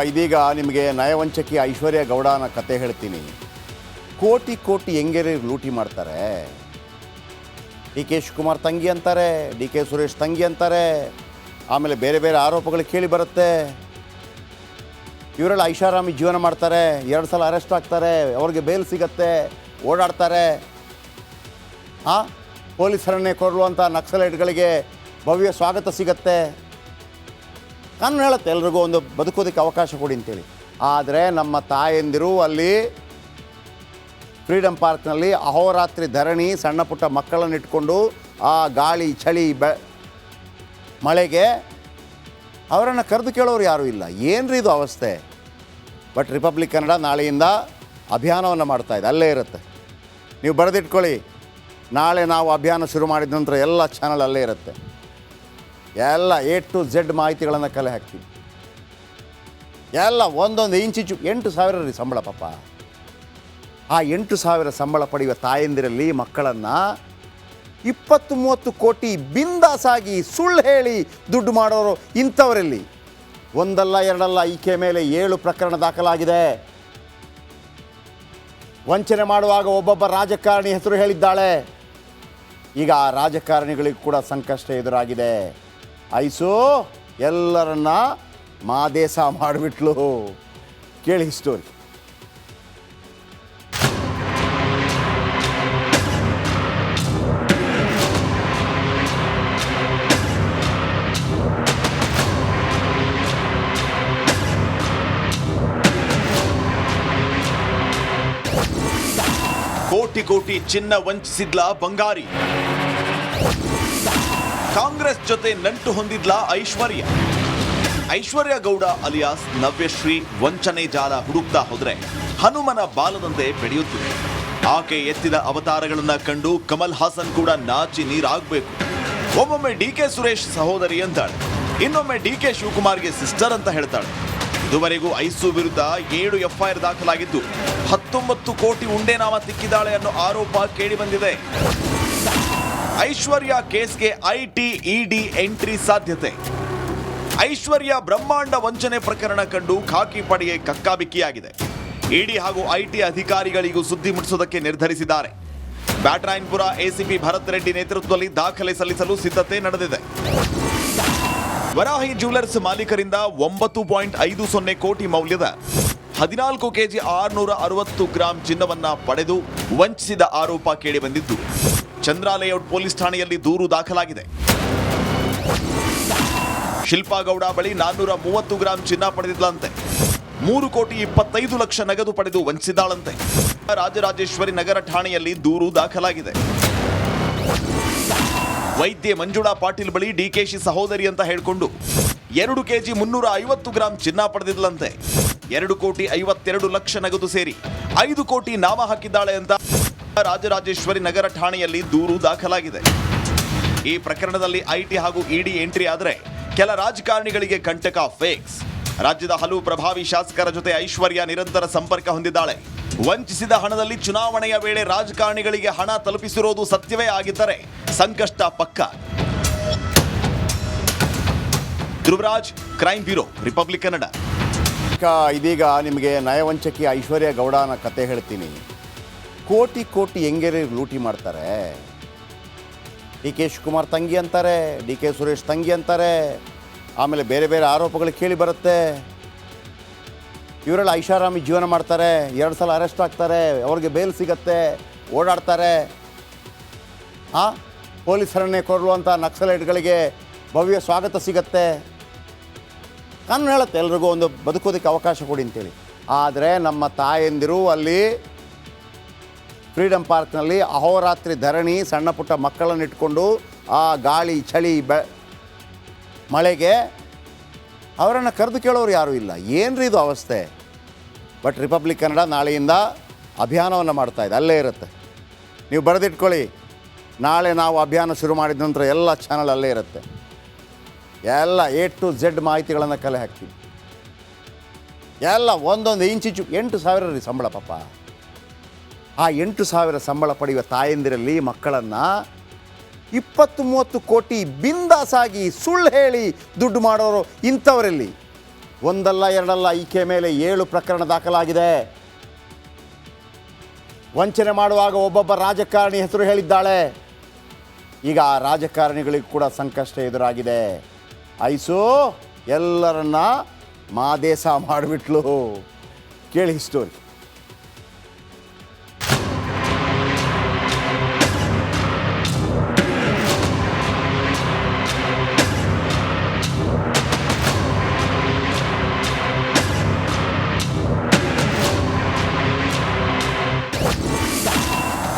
ಇದೀಗ ನಿಮಗೆ ನಯವಂಚಕಿ ಐಶ್ವರ್ಯ ಗೌಡನ ಕತೆ ಹೇಳ್ತೀನಿ. ಕೋಟಿ ಕೋಟಿ ಹೆಂಗೇರಿ ಲೂಟಿ ಮಾಡ್ತಾರೆ. ಡಿ ಕೆ ಶಿವಕುಮಾರ್ ತಂಗಿ ಅಂತಾರೆ, ಡಿ ಕೆ ಸುರೇಶ್ ತಂಗಿ ಅಂತಾರೆ, ಆಮೇಲೆ ಬೇರೆ ಬೇರೆ ಆರೋಪಗಳು ಕೇಳಿ ಬರುತ್ತೆ. ಇವರೆಲ್ಲ ಐಷಾರಾಮಿ ಜೀವನ ಮಾಡ್ತಾರೆ, 2 ಸಲ ಅರೆಸ್ಟ್ ಆಗ್ತಾರೆ, ಅವ್ರಿಗೆ ಬೇಲ್ ಸಿಗತ್ತೆ, ಓಡಾಡ್ತಾರೆ. ಪೊಲೀಸರನ್ನೇ ಕೊರಳುವಂಥ ನಕ್ಸಲೈಟ್ಗಳಿಗೆ ಭವ್ಯ ಸ್ವಾಗತ ಸಿಗತ್ತೆ. ಕಾನೂನು ಹೇಳುತ್ತೆ ಎಲ್ರಿಗೂ ಒಂದು ಬದುಕೋದಕ್ಕೆ ಅವಕಾಶ ಕೊಡಿ ಅಂತೇಳಿ. ಆದರೆ ನಮ್ಮ ತಾಯಂದಿರು ಅಲ್ಲಿ ಫ್ರೀಡಮ್ ಪಾರ್ಕ್ನಲ್ಲಿ ಅಹೋರಾತ್ರಿ ಧರಣಿ, ಸಣ್ಣ ಪುಟ್ಟ ಮಕ್ಕಳನ್ನು ಇಟ್ಕೊಂಡು ಆ ಗಾಳಿ ಚಳಿ ಮಳೆಗೆ ಅವರನ್ನು ಕರೆದು ಕೇಳೋರು ಯಾರೂ ಇಲ್ಲ. ಏನ್ರಿ ಇದು ಅವಸ್ಥೆ? ಬಟ್ ರಿಪಬ್ಲಿಕ್ ಕನ್ನಡ ನಾಳೆಯಿಂದ ಅಭಿಯಾನವನ್ನು ಮಾಡ್ತಾಯಿದೆ, ಅಲ್ಲೇ ಇರುತ್ತೆ. ನೀವು ಬರೆದಿಟ್ಕೊಳ್ಳಿ, ನಾಳೆ ನಾವು ಅಭಿಯಾನ ಶುರು ಮಾಡಿದ ನಂತರ ಎಲ್ಲ ಚಾನಲ್ ಅಲ್ಲೇ ಇರುತ್ತೆ. ಎಲ್ಲ A to Z ಮಾಹಿತಿಗಳನ್ನು ಕಲೆ ಹಾಕ್ತೀವಿ. ಎಲ್ಲ ಒಂದೊಂದು ಇಂಚಿಂಚು 8,000 ರೀ ಸಂಬಳ ಪಾಪ. ಆ 8,000 ಸಂಬಳ ಪಡೆಯುವ ತಾಯಂದಿರಲ್ಲಿ ಮಕ್ಕಳನ್ನು 20-30 ಕೋಟಿ ಬಿಂದಾಸಾಗಿ ಸುಳ್ಳು ಹೇಳಿ ದುಡ್ಡು ಮಾಡೋರು ಇಂಥವರಲ್ಲಿ. ಒಂದಲ್ಲ ಎರಡಲ್ಲ, ಈಕೆ ಮೇಲೆ 7 ಪ್ರಕರಣ ದಾಖಲಾಗಿದೆ. ವಂಚನೆ ಮಾಡುವಾಗ ಒಬ್ಬೊಬ್ಬ ರಾಜಕಾರಣಿ ಹೆಸರು ಹೇಳಿದ್ದಾಳೆ. ಈಗ ಆ ರಾಜಕಾರಣಿಗಳಿಗೂ ಕೂಡ ಸಂಕಷ್ಟ ಎದುರಾಗಿದೆ. ಐಸು ಎಲ್ಲರನ್ನ ಮಾದೇಶ ಮಾಡಿಬಿಟ್ಲು. ಕೇಳಿ ಸ್ಟೋರಿ. ಕೋಟಿ ಕೋಟಿ ಚಿನ್ನ ವಂಚಿಸಿದ್ಲ ಬಂಗಾರಿ. ಕಾಂಗ್ರೆಸ್ ಜೊತೆ ನಂಟು ಹೊಂದಿದ್ಲ ಐಶ್ವರ್ಯ ಗೌಡ ಅಲಿಯಾಸ್ ನವ್ಯಶ್ರೀ ವಂಚನೆ ಜಾಲ ಹುಡುಕ್ತಾ ಹೋದ್ರೆ ಹನುಮನ ಬಾಲದಂತೆ ಬೆಳೆಯುತ್ತಿದೆ. ಆಕೆ ಎತ್ತಿದ ಅವತಾರಗಳನ್ನ ಕಂಡು ಕಮಲ್ ಹಾಸನ್ ಕೂಡ ನಾಚಿ ನೀರಾಗಬೇಕು. ಒಮ್ಮೊಮ್ಮೆ ಡಿ ಕೆ ಸುರೇಶ್ ಸಹೋದರಿ ಅಂತಾಳೆ, ಇನ್ನೊಮ್ಮೆ ಡಿ ಕೆ ಶಿವಕುಮಾರ್ಗೆ ಸಿಸ್ಟರ್ ಅಂತ ಹೇಳ್ತಾಳೆ. ಇದುವರೆಗೂ ಐಸು ವಿರುದ್ಧ 7 FIR ದಾಖಲಾಗಿದ್ದು 19 ಕೋಟಿ ಉಂಡೆನಾಮ ತಿಕ್ಕಿದಾಳೆ ಅನ್ನೋ ಆರೋಪ ಕೇಳಿ ಬಂದಿದೆ. ಐಶ್ವರ್ಯ ಕೇಸ್ಗೆ IT ED ಎಂಟ್ರಿ ಸಾಧ್ಯತೆ. ಐಶ್ವರ್ಯ ಬ್ರಹ್ಮಾಂಡ ವಂಚನೆ ಪ್ರಕರಣ ಕಂಡು ಖಾಕಿ ಪಡೆಗೆ ಕಕ್ಕಾಬಿಕ್ಕಿಯಾಗಿದೆ. ED ಹಾಗೂ IT ಅಧಿಕಾರಿಗಳಿಗೂ ಸುದ್ದಿ ಮುಟ್ಟಿಸೋದಕ್ಕೆ ನಿರ್ಧರಿಸಿದ್ದಾರೆ. ಬ್ಯಾಟರಾಯನ್ಪುರ ACP ಭರತ್ ರೆಡ್ಡಿ ನೇತೃತ್ವದಲ್ಲಿ ದಾಖಲೆ ಸಲ್ಲಿಸಲು ಸಿದ್ಧತೆ ನಡೆದಿದೆ. ವರಾಹಿ ಜ್ಯುವೆಲರ್ಸ್ ಮಾಲೀಕರಿಂದ 9.50 ಕೋಟಿ ಮೌಲ್ಯದ 14 kg 660 ಗ್ರಾಂ ಚಿನ್ನವನ್ನ ಪಡೆದು ವಂಚಿಸಿದ ಆರೋಪ ಕೇಳಿಬಂದಿದ್ದು ಚಂದ್ರ ಲೇಔಟ್ ಪೊಲೀಸ್ ಠಾಣೆಯಲ್ಲಿ ದೂರು ದಾಖಲಾಗಿದೆ. ಶಿಲ್ಪಾ ಗೌಡ ಬಳಿ 430 ಗ್ರಾಂ ಚಿನ್ನ ಪಡೆದಿದ್ದಂತೆ. 3,25 ಲಕ್ಷ ನಗದು ಪಡೆದು ವಂಚಿಸಿದಾಳಂತೆ. ರಾಜರಾಜೇಶ್ವರಿ ನಗರ ಠಾಣೆಯಲ್ಲಿ ದೂರು ದಾಖಲಾಗಿದೆ. ವೈದ್ಯೆ ಮಂಜುಳಾ ಪಾಟೀಲ್ ಬಳಿ ಡಿಕೆಶಿ ಸಹೋದರಿ ಅಂತ ಹೇಳಿಕೊಂಡು 2 kg 350 ಗ್ರಾಂ ಚಿನ್ನ ಪಡೆದಿದ್ದಂತೆ. 2,52 ಲಕ್ಷ ನಗದು ಸೇರಿ 5 ಕೋಟಿ ನಾಮ ಹಾಕಿದ್ದಾಳೆ ಅಂತ ರಾಜರಾಜೇಶ್ವರಿ ನಗರ ಠಾಣೆಯಲ್ಲಿ ದೂರು ದಾಖಲಾಗಿದೆ. ಈ ಪ್ರಕರಣದಲ್ಲಿ IT ಹಾಗೂ ED ಎಂಟ್ರಿ ಆದರೆ ಕೆಲ ರಾಜಕಾರಣಿಗಳಿಗೆ ಕಂಟಕ ಫೇಕ್ಸ್. ರಾಜ್ಯದ ಹಲವು ಪ್ರಭಾವಿ ಶಾಸಕರ ಜೊತೆ ಐಶ್ವರ್ಯ ನಿರಂತರ ಸಂಪರ್ಕ ಹೊಂದಿದ್ದಾಳೆ. ವಂಚಿಸಿದ ಹಣದಲ್ಲಿ ಚುನಾವಣೆಯ ವೇಳೆ ರಾಜಕಾರಣಿಗಳಿಗೆ ಹಣ ತಲುಪಿಸಿರೋದು ಸತ್ಯವೇ ಆಗಿದ್ದರೆ ಸಂಕಷ್ಟ ಪಕ್ಕ. Dhruvaraj, crime bureau, republic Kannada. ಇದೀಗ ನಿಮಗೆ ನಯವಂಚಕಿ ಐಶ್ವರ್ಯ ಗೌಡನ ಕತೆ ಹೇಳ್ತೀನಿ. ಕೋಟಿ ಕೋಟಿ ಹೆಂಗೇರಿ ಲೂಟಿ ಮಾಡ್ತಾರೆ. ಡಿ ಕೆ ಶಿವಕುಮಾರ್ ತಂಗಿ ಅಂತಾರೆ, ಡಿ ಕೆ ಸುರೇಶ್ ತಂಗಿ ಅಂತಾರೆ, ಆಮೇಲೆ ಬೇರೆ ಬೇರೆ ಆರೋಪಗಳು ಕೇಳಿ ಬರುತ್ತೆ. ಇವರೆಲ್ಲ ಐಷಾರಾಮಿ ಜೀವನ ಮಾಡ್ತಾರೆ, 2 ಸಲ ಅರೆಸ್ಟ್ ಆಗ್ತಾರೆ, ಅವ್ರಿಗೆ ಬೇಲ್ ಸಿಗತ್ತೆ, ಓಡಾಡ್ತಾರೆ. ಪೊಲೀಸರನ್ನೇ ಕೊರಳುವಂಥ ನಕ್ಸಲೈಟ್ಗಳಿಗೆ ಭವ್ಯ ಸ್ವಾಗತ ಸಿಗತ್ತೆ. ಕಾನೂನು ಹೇಳುತ್ತೆ ಎಲ್ರಿಗೂ ಒಂದು ಬದುಕೋದಕ್ಕೆ ಅವಕಾಶ ಕೊಡಿ ಅಂತೇಳಿ. ಆದರೆ ನಮ್ಮ ತಾಯಂದಿರು ಅಲ್ಲಿ ಫ್ರೀಡಮ್ ಪಾರ್ಕ್ನಲ್ಲಿ ಅಹೋರಾತ್ರಿ ಧರಣಿ, ಸಣ್ಣ ಪುಟ್ಟ ಮಕ್ಕಳನ್ನು ಇಟ್ಕೊಂಡು ಆ ಗಾಳಿ ಚಳಿ ಮಳೆಗೆ ಅವರನ್ನು ಕರೆದು ಕೇಳೋರು ಯಾರೂ ಇಲ್ಲ. ಏನ್ರಿ ಇದು ಅವಸ್ಥೆ? ಬಟ್ ರಿಪಬ್ಲಿಕ್ ಕನ್ನಡ ನಾಳೆಯಿಂದ ಅಭಿಯಾನವನ್ನು ಮಾಡ್ತಾಯಿದೆ, ಅಲ್ಲೇ ಇರುತ್ತೆ. ನೀವು ಬರೆದಿಟ್ಕೊಳ್ಳಿ, ನಾಳೆ ನಾವು ಅಭಿಯಾನ ಶುರು ಮಾಡಿದ ನಂತರ ಎಲ್ಲ ಚಾನಲ್ ಅಲ್ಲೇ ಇರುತ್ತೆ. ಎಲ್ಲ A to Z ಮಾಹಿತಿಗಳನ್ನು ಕಲೆ ಹಾಕ್ತೀವಿ. ಎಲ್ಲ ಒಂದೊಂದು ಇಂಚಿಂಚು 8,000 ರೀ ಸಂಬಳ ಪಾಪ. ಆ 8,000 ಸಂಬಳ ಪಡೆಯುವ ತಾಯಂದಿರಲ್ಲಿ ಮಕ್ಕಳನ್ನು 20-30 ಕೋಟಿ ಬಿಂದಾಸಾಗಿ ಸುಳ್ಳು ಹೇಳಿ ದುಡ್ಡು ಮಾಡೋರು ಇಂಥವರಲ್ಲಿ. ಒಂದಲ್ಲ ಎರಡಲ್ಲ ಈಕೆ ಮೇಲೆ 7 ಪ್ರಕರಣ ದಾಖಲಾಗಿದೆ. ವಂಚನೆ ಮಾಡುವಾಗ ಒಬ್ಬೊಬ್ಬ ರಾಜಕಾರಣಿ ಹೆಸರು ಹೇಳಿದ್ದಾಳೆ. ಈಗ ಆ ರಾಜಕಾರಣಿಗಳಿಗೂ ಕೂಡ ಸಂಕಷ್ಟ ಎದುರಾಗಿದೆ. ಐಸು ಎಲ್ಲರನ್ನ ಮಾದೇಶ ಮಾಡಿಬಿಟ್ಲು. ಕೇಳಿ ಸ್ಟೋರಿ.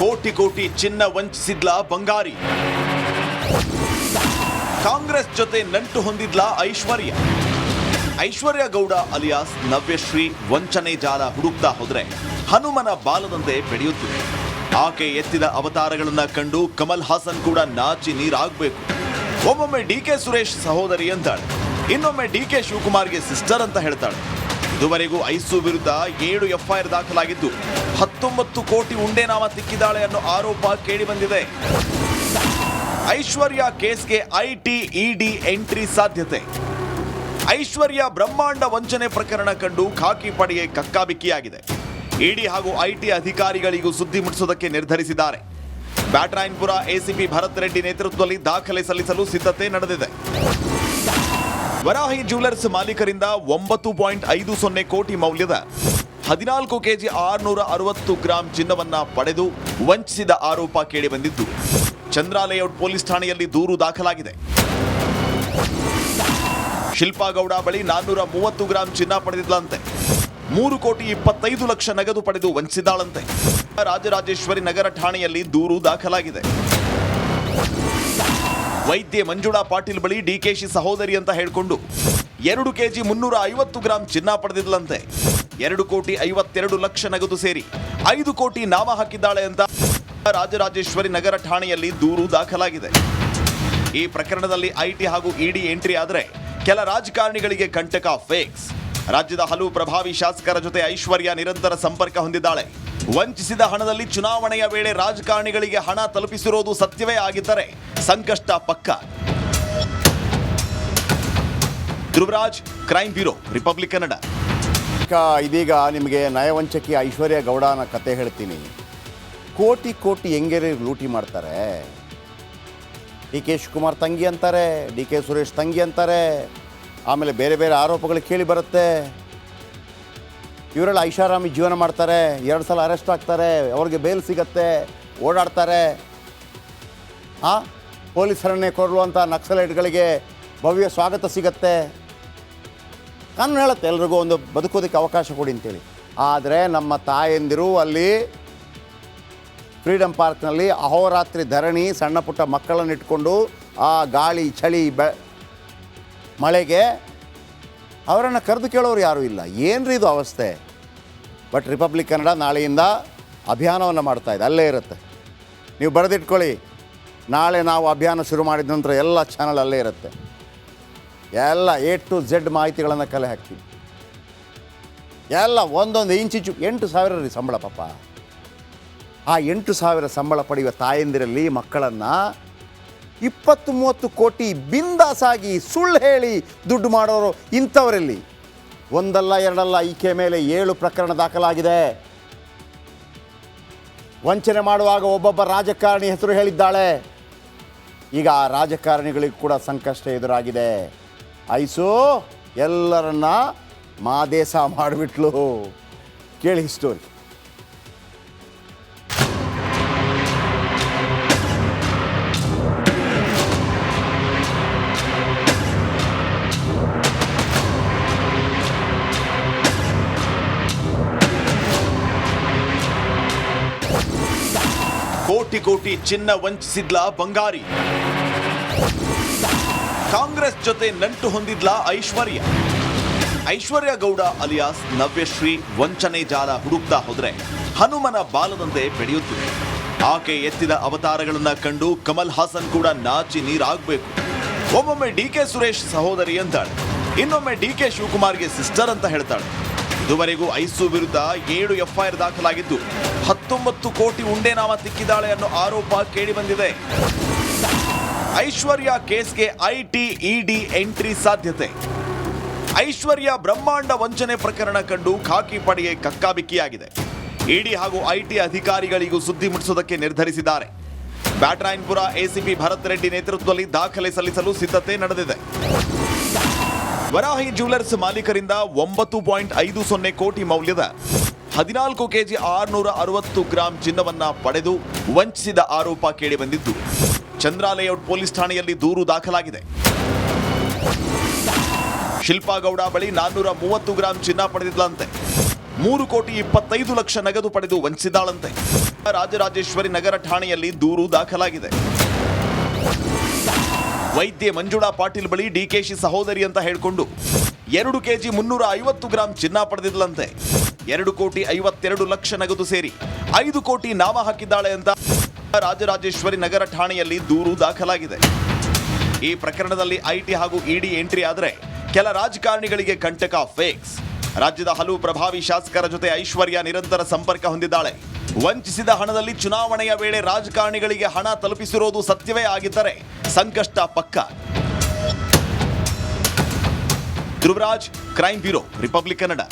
ಕೋಟಿ ಕೋಟಿ ಚಿನ್ನ ವಂಚಿಸಿದ್ಲ ಬಂಗಾರಿ. ಕಾಂಗ್ರೆಸ್ ಜೊತೆ ನಂಟು ಹೊಂದಿದ್ಲ ಐಶ್ವರ್ಯ ಗೌಡ ಅಲಿಯಾಸ್ ನವ್ಯಶ್ರೀ ವಂಚನೆ ಜಾಲ ಹುಡುಕ್ತಾ ಹೋದ್ರೆ ಹನುಮನ ಬಾಲದಂತೆ ಬೆಳೆಯುತ್ತಿದೆ. ಆಕೆ ಎತ್ತಿದ ಅವತಾರಗಳನ್ನ ಕಂಡು ಕಮಲ್ ಹಾಸನ್ ಕೂಡ ನಾಚಿ ನೀರಾಗಬೇಕು. ಒಮ್ಮೊಮ್ಮೆ ಡಿ.ಕೆ. ಸುರೇಶ್ ಸಹೋದರಿ ಅಂತಾಳೆ, ಇನ್ನೊಮ್ಮೆ ಡಿ.ಕೆ. ಶಿವಕುಮಾರ್ಗೆ ಸಿಸ್ಟರ್ ಅಂತ ಹೇಳ್ತಾಳೆ. ಇದುವರೆಗೂ ಐಸು ವಿರುದ್ಧ 7 ಎಫ್ಐಆರ್ ದಾಖಲಾಗಿದ್ದು 19 ಕೋಟಿ ಉಂಡೆನಾಮ ತಿಕ್ಕಿದಾಳೆ ಅನ್ನೋ ಆರೋಪ ಕೇಳಿಬಂದಿದೆ. ಐಶ್ವರ್ಯ ಕೇಸ್ಗೆ ಐಟಿ ಇಡಿ ಎಂಟ್ರಿ ಸಾಧ್ಯತೆ. ಐಶ್ವರ್ಯ ಬ್ರಹ್ಮಾಂಡ ವಂಚನೆ ಪ್ರಕರಣ ಕಂಡು ಖಾಕಿ ಪಡೆಗೆ ಕಕ್ಕಾಬಿಕ್ಕಿಯಾಗಿದೆ. ಇಡಿ ಹಾಗೂ ಐಟಿ ಅಧಿಕಾರಿಗಳಿಗೂ ಸುದ್ದಿ ಮುಟ್ಟಿಸೋದಕ್ಕೆ ನಿರ್ಧರಿಸಿದ್ದಾರೆ. ಬ್ಯಾಟರಾಯನ್ಪುರ ಎಸಿಪಿ ಭರತ್ ರೆಡ್ಡಿ ನೇತೃತ್ವದಲ್ಲಿ ದಾಖಲೆ ಸಲ್ಲಿಸಲು ಸಿದ್ಧತೆ ನಡೆದಿದೆ. ವರಾಹಿ ಜ್ಯುವೆಲರ್ಸ್ ಮಾಲೀಕರಿಂದ 9.50 ಕೋಟಿ ಮೌಲ್ಯದ 14 ಕೆಜಿ 660 ಗ್ರಾಂ ಚಿನ್ನವನ್ನ ಪಡೆದು ವಂಚಿಸಿದ ಆರೋಪ ಕೇಳಿಬಂದಿದ್ದು ಚಂದ್ರ ಲೇಔಟ್ ಪೊಲೀಸ್ ಠಾಣೆಯಲ್ಲಿ ದೂರು ದಾಖಲಾಗಿದೆ. ಶಿಲ್ಪಾ ಗೌಡ ಬಳಿ 430 ಗ್ರಾಂ ಚಿನ್ನ ಪಡೆದಿದ್ಲಂತೆ. 3,25 ಲಕ್ಷ ನಗದು ಪಡೆದು ವಂಚಿಸಿದಾಳಂತೆ. ರಾಜರಾಜೇಶ್ವರಿ ನಗರ ಠಾಣೆಯಲ್ಲಿ ದೂರು ದಾಖಲಾಗಿದೆ. ವೈದ್ಯೆ ಮಂಜುಳಾ ಪಾಟೀಲ್ ಬಳಿ ಡಿಕೆಶಿ ಸಹೋದರಿ ಅಂತ ಹೇಳಿಕೊಂಡು 2 ಕೆಜಿ 350 ಗ್ರಾಂ ಚಿನ್ನ ಪಡೆದಿದ್ಲಂತೆ. 2,52 ಲಕ್ಷ ನಗದು ಸೇರಿ 5 ಕೋಟಿ ನಾಮ ಹಾಕಿದ್ದಾಳೆ ಅಂತ ರಾಜರಾಜೇಶ್ವರಿ ನಗರ ಠಾಣೆಯಲ್ಲಿ ದೂರು ದಾಖಲಾಗಿದೆ. ಈ ಪ್ರಕರಣದಲ್ಲಿ ಐಟಿ ಹಾಗೂ ಇಡಿ ಎಂಟ್ರಿ ಆದರೆ ಕೆಲ ರಾಜಕಾರಣಿಗಳಿಗೆ ಕಂಟಕ ಫೇಕ್ಸ್. ರಾಜ್ಯದ ಹಲವು ಪ್ರಭಾವಿ ಶಾಸಕರ ಜೊತೆ ಐಶ್ವರ್ಯ ನಿರಂತರ ಸಂಪರ್ಕ ಹೊಂದಿದ್ದಾಳೆ. ವಂಚಿಸಿದ ಹಣದಲ್ಲಿ ಚುನಾವಣೆಯ ವೇಳೆ ರಾಜಕಾರಣಿಗಳಿಗೆ ಹಣ ತಲುಪಿಸಿರೋದು ಸತ್ಯವೇ ಆಗಿದ್ದರೆ ಸಂಕಷ್ಟ ಪಕ್ಕ. Dhruvaraj, crime bureau, republic Kannada. ಇದೀಗ ನಿಮಗೆ ನಯವಂಚಕಿ ಐಶ್ವರ್ಯ ಗೌಡನ ಕತೆ ಹೇಳ್ತೀನಿ. ಕೋಟಿ ಕೋಟಿ ಹೆಂಗೇರಿ ಲೂಟಿ ಮಾಡ್ತಾರೆ. ಡಿ.ಕೆ. ಶಿವಕುಮಾರ್ ತಂಗಿ ಅಂತಾರೆ, ಡಿ.ಕೆ. ಸುರೇಶ್ ತಂಗಿ ಅಂತಾರೆ. ಆಮೇಲೆ ಬೇರೆ ಬೇರೆ ಆರೋಪಗಳು ಕೇಳಿ ಬರುತ್ತೆ. ಇವರೆಲ್ಲ ಐಷಾರಾಮಿ ಜೀವನ ಮಾಡ್ತಾರೆ. 2 ಸಲ ಅರೆಸ್ಟ್ ಆಗ್ತಾರೆ, ಅವ್ರಿಗೆ ಬೇಲ್ ಸಿಗತ್ತೆ, ಓಡಾಡ್ತಾರೆ. ಪೊಲೀಸರನ್ನೇ ಕೊಡುವಂಥ ನಕ್ಸಲೈಟ್ಗಳಿಗೆ ಭವ್ಯ ಸ್ವಾಗತ ಸಿಗತ್ತೆ. ಕಾನೂನು ಹೇಳುತ್ತೆ ಎಲ್ರಿಗೂ ಒಂದು ಬದುಕೋದಕ್ಕೆ ಅವಕಾಶ ಕೊಡಿ ಅಂತೇಳಿ. ಆದರೆ ನಮ್ಮ ತಾಯಂದಿರು ಅಲ್ಲಿ ಫ್ರೀಡಮ್ ಪಾರ್ಕ್ನಲ್ಲಿ ಅಹೋರಾತ್ರಿ ಧರಣಿ, ಸಣ್ಣ ಪುಟ್ಟ ಮಕ್ಕಳನ್ನು ಇಟ್ಕೊಂಡು ಆ ಗಾಳಿ ಚಳಿ ಮಳೆಗೆ ಅವರನ್ನು ಕರೆದು ಕೇಳೋರು ಯಾರೂ ಇಲ್ಲ. ಏನ್ರಿ ಇದು ಅವಸ್ಥೆ? ಬಟ್ ರಿಪಬ್ಲಿಕ್ ಕನ್ನಡ ನಾಳೆಯಿಂದ ಅಭಿಯಾನವನ್ನು ಮಾಡ್ತಾಯಿದೆ, ಅಲ್ಲೇ ಇರುತ್ತೆ. ನೀವು ಬರೆದಿಟ್ಕೊಳ್ಳಿ, ನಾಳೆ ನಾವು ಅಭಿಯಾನ ಶುರು ಮಾಡಿದ ನಂತರ ಎಲ್ಲ ಚಾನಲ್ ಅಲ್ಲೇ ಇರುತ್ತೆ. ಎಲ್ಲ A to Z ಮಾಹಿತಿಗಳನ್ನು ಕಲೆ ಹಾಕ್ತೀವಿ. ಎಲ್ಲ ಒಂದೊಂದು ಇಂಚಿಂಚು 8,000 ರೀ ಸಂಬಳ ಪಾಪ. ಆ 8,000 ಸಂಬಳ ಪಡೆಯುವ ತಾಯಂದಿರಲ್ಲಿ ಮಕ್ಕಳನ್ನು 20-30 ಕೋಟಿ ಬಿಂದಾಸಾಗಿ ಸುಳ್ಳು ಹೇಳಿ ದುಡ್ಡು ಮಾಡೋರು ಇಂಥವರಲ್ಲಿ. ಒಂದಲ್ಲ ಎರಡಲ್ಲ ಈಕೆ ಮೇಲೆ 7 ಪ್ರಕರಣ ದಾಖಲಾಗಿದೆ. ವಂಚನೆ ಮಾಡುವಾಗ ಒಬ್ಬೊಬ್ಬ ರಾಜಕಾರಣಿ ಹೆಸರು ಹೇಳಿದ್ದಾಳೆ. ಈಗ ಆ ರಾಜಕಾರಣಿಗಳಿಗೂ ಕೂಡ ಸಂಕಷ್ಟ ಎದುರಾಗಿದೆ. ಐಸು ಎಲ್ಲರನ್ನ ಮಾದೇಶ ಮಾಡಿಬಿಟ್ಲು. ಕೇಳಿ ಸ್ಟೋರಿ. ಕೋಟಿ ಕೋಟಿ ಚಿನ್ನ ವಂಚಿಸಿದ್ಲ ಬಂಗಾರಿ. ಕಾಂಗ್ರೆಸ್ ಜೊತೆ ನಂಟು ಹೊಂದಿದ್ಲ ಐಶ್ವರ್ಯ ಗೌಡ ಅಲಿಯಾಸ್ ನವ್ಯಶ್ರೀ ವಂಚನೆ ಜಾಲ ಹುಡುಕ್ತಾ ಹೋದ್ರೆ ಹನುಮನ ಬಾಲದಂತೆ ಬೆಳೆಯುತ್ತಿದೆ. ಆಕೆ ಎತ್ತಿದ ಅವತಾರಗಳನ್ನ ಕಂಡು ಕಮಲ್ ಹಾಸನ್ ಕೂಡ ನಾಚಿ ನೀರಾಗಬೇಕು. ಒಮ್ಮೊಮ್ಮೆ ಡಿ.ಕೆ. ಸುರೇಶ್ ಸಹೋದರಿ ಅಂತಾಳೆ, ಇನ್ನೊಮ್ಮೆ ಡಿ.ಕೆ. ಶಿವಕುಮಾರ್ಗೆ ಸಿಸ್ಟರ್ ಅಂತ ಹೇಳ್ತಾಳೆ. ಇದುವರೆಗೂ ಐಸು ವಿರುದ್ಧ 7 ಎಫ್ಐಆರ್ ದಾಖಲಾಗಿದ್ದು 19 ಕೋಟಿ ಉಂಡೆನಾಮ ತಿಕ್ಕಿದಾಳೆ ಅನ್ನೋ ಆರೋಪ ಕೇಳಿಬಂದಿದೆ. ಐಶ್ವರ್ಯ ಕೇಸ್ಗೆ ಐಟಿ ಇಡಿ ಎಂಟ್ರಿ ಸಾಧ್ಯತೆ. ಐಶ್ವರ್ಯ ಬ್ರಹ್ಮಾಂಡ ವಂಚನೆ ಪ್ರಕರಣ ಕಂಡು ಖಾಕಿ ಪಡೆಗೆ ಕಕ್ಕಾಬಿಕ್ಕಿಯಾಗಿದೆ. ಇಡಿ ಹಾಗೂ ಐಟಿ ಅಧಿಕಾರಿಗಳಿಗೂ ಸುದ್ದಿ ಮುಟ್ಟಿಸೋದಕ್ಕೆ ನಿರ್ಧರಿಸಿದ್ದಾರೆ. ಬ್ಯಾಟರಾಯನ್ಪುರ ಎಸಿಪಿ ಭರತ್ ರೆಡ್ಡಿ ನೇತೃತ್ವದಲ್ಲಿ ದಾಖಲೆ ಸಲ್ಲಿಸಲು ಸಿದ್ಧತೆ ನಡೆದಿದೆ. ವರಾಹಿ ಜ್ಯುವೆಲರ್ಸ್ ಮಾಲೀಕರಿಂದ 9.50 ಕೋಟಿ ಮೌಲ್ಯದ 14 ಕೆಜಿ 660 ಗ್ರಾಂ ಚಿನ್ನವನ್ನ ಪಡೆದು ವಂಚಿಸಿದ ಆರೋಪ ಕೇಳಿಬಂದಿದ್ದು, ಚಂದ್ರ ಲೇಔಟ್ ಪೊಲೀಸ್ ಠಾಣೆಯಲ್ಲಿ ದೂರು ದಾಖಲಾಗಿದೆ. ಶಿಲ್ಪಾ ಗೌಡ ಬಳಿ 430 ಗ್ರಾಂ ಚಿನ್ನ ಪಡೆದಿದ್ದಳಂತೆ. 3,25 ಲಕ್ಷ ನಗದು ಪಡೆದು ವಂಚಿಸಿದಾಳಂತೆ. ರಾಜರಾಜೇಶ್ವರಿ ನಗರ ಠಾಣೆಯಲ್ಲಿ ದೂರು ದಾಖಲಾಗಿದೆ. ವೈದ್ಯೆ ಮಂಜುಳಾ ಪಾಟೀಲ್ ಬಳಿ ಡಿಕೆಶಿ ಸಹೋದರಿ ಅಂತ ಹೇಳಿಕೊಂಡು 2 ಕೆಜಿ 350 ಗ್ರಾಂ ಚಿನ್ನ ಪಡೆದಿದ್ದಳಂತೆ. 2,52 ಲಕ್ಷ ನಗದು ಸೇರಿ 5 ಕೋಟಿ ನಾಮ ಹಾಕಿದ್ದಾಳೆ ಅಂತ ರಾಜರಾಜೇಶ್ವರಿ ನಗರ ಠಾಣೆಯಲ್ಲಿ ದೂರು ದಾಖಲಾಗಿದೆ. ಈ ಪ್ರಕರಣದಲ್ಲಿ ಐಟಿ ಹಾಗೂ ಇಡಿ ಎಂಟ್ರಿ ಆದರೆ ಕೆಲ ರಾಜಕಾರಣಿಗಳಿಗೆ ಕಂಟಕ ಫೇಕ್ಸ್. ರಾಜ್ಯದ ಹಲವು ಪ್ರಭಾವಿ ಶಾಸಕರ ಜೊತೆ ಐಶ್ವರ್ಯ ನಿರಂತರ ಸಂಪರ್ಕ ಹೊಂದಿದ್ದಾಳೆ. ವಂಚಿಸಿದ ಹಣದಲ್ಲಿ ಚುನಾವಣೆಯ ವೇಳೆ ರಾಜಕಾರಣಿಗಳಿಗೆ ಹಣ ತಲುಪಿಸಿರೋದು ಸತ್ಯವೇ ಆಗಿದ್ದರೆ ಸಂಕಷ್ಟ ಪಕ್ಕ. Dhruvaraj, crime bureau, republic Kannada.